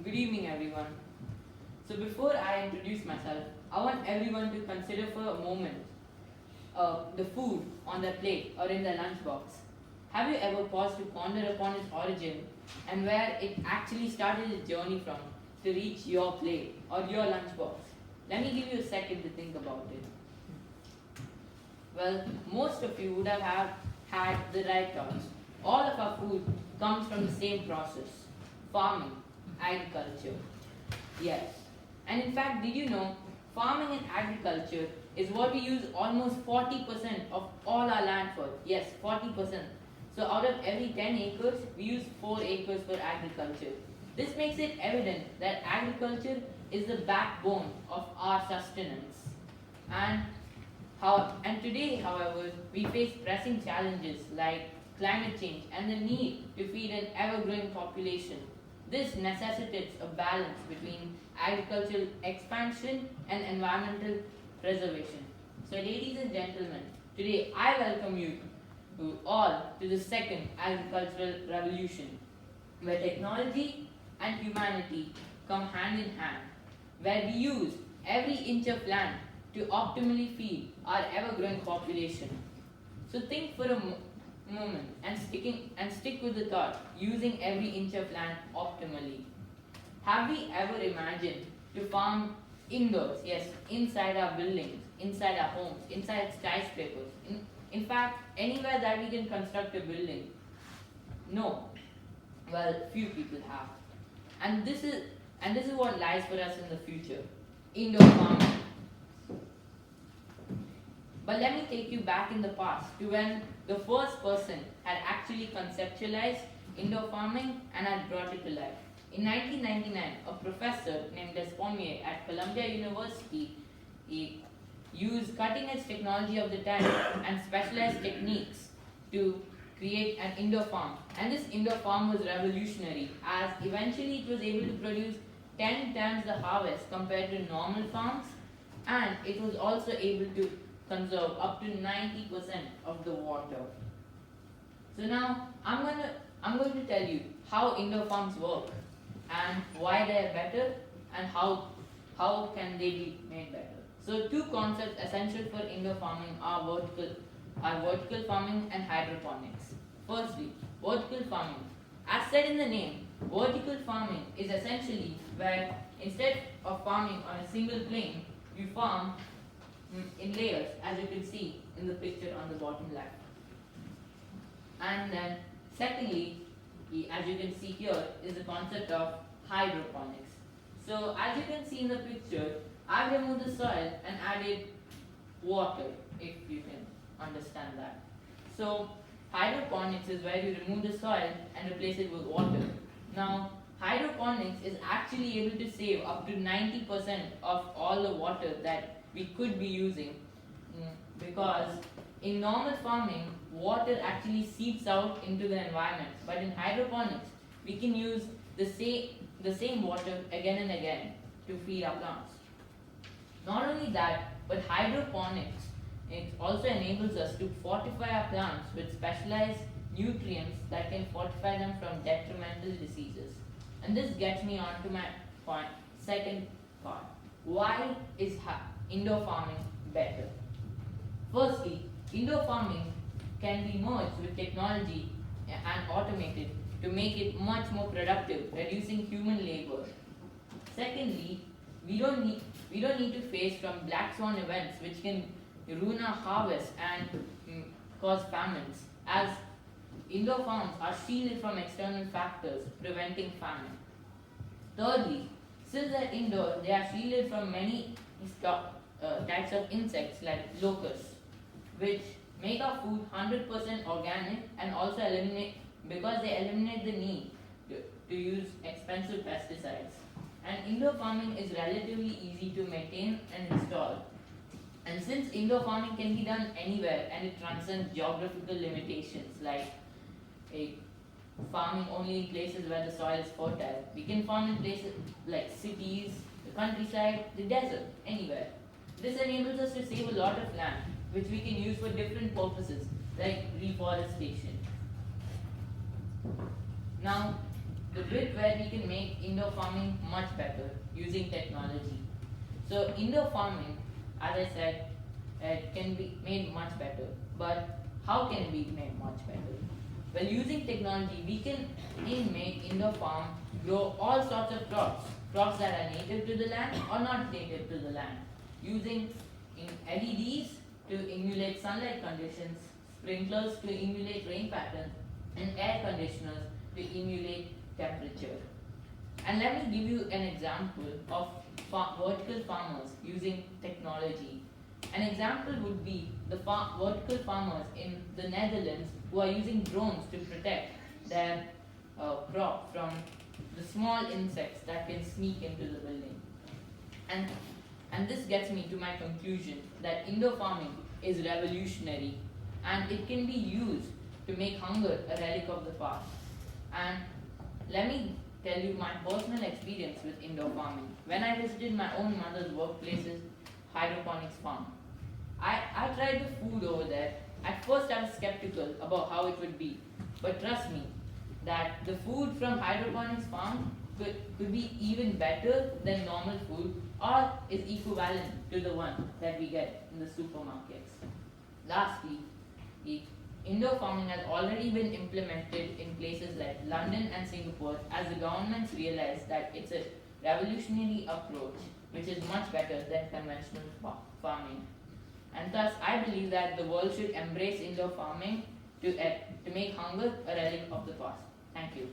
Good evening, everyone. So before I introduce myself, I want everyone to consider for a moment the food on their plate or in their lunchbox. Have you ever paused to ponder upon its origin and where it actually started its journey from to reach your plate or your lunchbox? Let me give you a second to think about it. Well, most of you would have had the right thoughts. All of our food comes from the same process: farming, agriculture. Yes. And in fact, did you know farming and agriculture is what we use almost 40% of all our land for? Yes, 40%. So out of every 10 acres, we use 4 acres for agriculture. This makes it evident that agriculture is the backbone of our sustenance. And today, however, we face pressing challenges like climate change and the need to feed an ever-growing population. This necessitates a balance between agricultural expansion and environmental preservation. So, ladies and gentlemen, today I welcome you all to the second agricultural revolution, where technology and humanity come hand in hand, where we use every inch of land to optimally feed our ever-growing population. So think for a moment and stick with the thought, using every inch of land optimally. Have we ever imagined to farm indoors? Yes, inside our buildings, inside our homes, inside skyscrapers. In fact, anywhere that we can construct a building. No. Well, few people have. And this is what lies for us in the future. Indoor farming. But let me take you back in the past to when the first person had actually conceptualized indoor farming and had brought it to life. In 1999, a professor named Despomier at Columbia University, he used cutting-edge technology of the time and specialized techniques to create an indoor farm. And this indoor farm was revolutionary, as eventually it was able to produce 10 times the harvest compared to normal farms, and it was also able to conserve up to 90% of the water. So now I'm going to tell you how indoor farms work and why they are better and how can they be made better. So two concepts essential for indoor farming are vertical farming and hydroponics. Firstly, vertical farming. As said in the name, vertical farming is essentially where instead of farming on a single plane, you farm in layers, as you can see in the picture on the bottom left. And then secondly, as you can see here, is the concept of hydroponics. So as you can see in the picture, I've removed the soil and added water, if you can understand that. So hydroponics is where you remove the soil and replace it with water. Now, hydroponics is actually able to save up to 90% of all the water that we could be using, because in normal farming, water actually seeps out into the environment, but in hydroponics, we can use the same water again and again to feed our plants. Not only that, but hydroponics, it also enables us to fortify our plants with specialized nutrients that can fortify them from detrimental diseases. And this gets me on to my second part. Why is indoor farming better? Firstly, indoor farming can be merged with technology and automated to make it much more productive, reducing human labor. Secondly, we don't need to face from black swan events which can ruin our harvest and cause famines, as indoor farms are shielded from external factors, preventing famine. Thirdly, since they're indoor, they are shielded from many types of insects like locusts, which make our food 100% organic and also eliminate the need to use expensive pesticides. And indoor farming is relatively easy to maintain and install. And since indoor farming can be done anywhere and it transcends geographical limitations like farming only in places where the soil is fertile, we can farm in places like cities, the countryside, the desert, anywhere. This enables us to save a lot of land, which we can use for different purposes like reforestation. Now, the bit where we can make indoor farming much better using technology. So indoor farming, as I said, it can be made much better. But how can it be made much better? Well, using technology, we can make indoor farm grow all sorts of crops that are native to the land or not native to the land, using LEDs to emulate sunlight conditions, sprinklers to emulate rain patterns, and air conditioners to emulate temperature. And let me give you an example of vertical farmers using technology. An example would be the vertical farmers in the Netherlands who are using drones to protect their crop from the small insects that can sneak into the building. And this gets me to my conclusion that indoor farming is revolutionary and it can be used to make hunger a relic of the past. And let me tell you my personal experience with indoor farming. When I visited my own mother's workplace's hydroponics farm, I tried the food over there. At first I was skeptical about how it would be, but trust me that the food from hydroponics farm could be even better than normal food or is equivalent to the one that we get in the supermarkets. Lastly, indoor farming has already been implemented in places like London and Singapore as the governments realize that it's a revolutionary approach which is much better than conventional farming. And thus, I believe that the world should embrace indoor farming to make hunger a relic of the past. Thank you.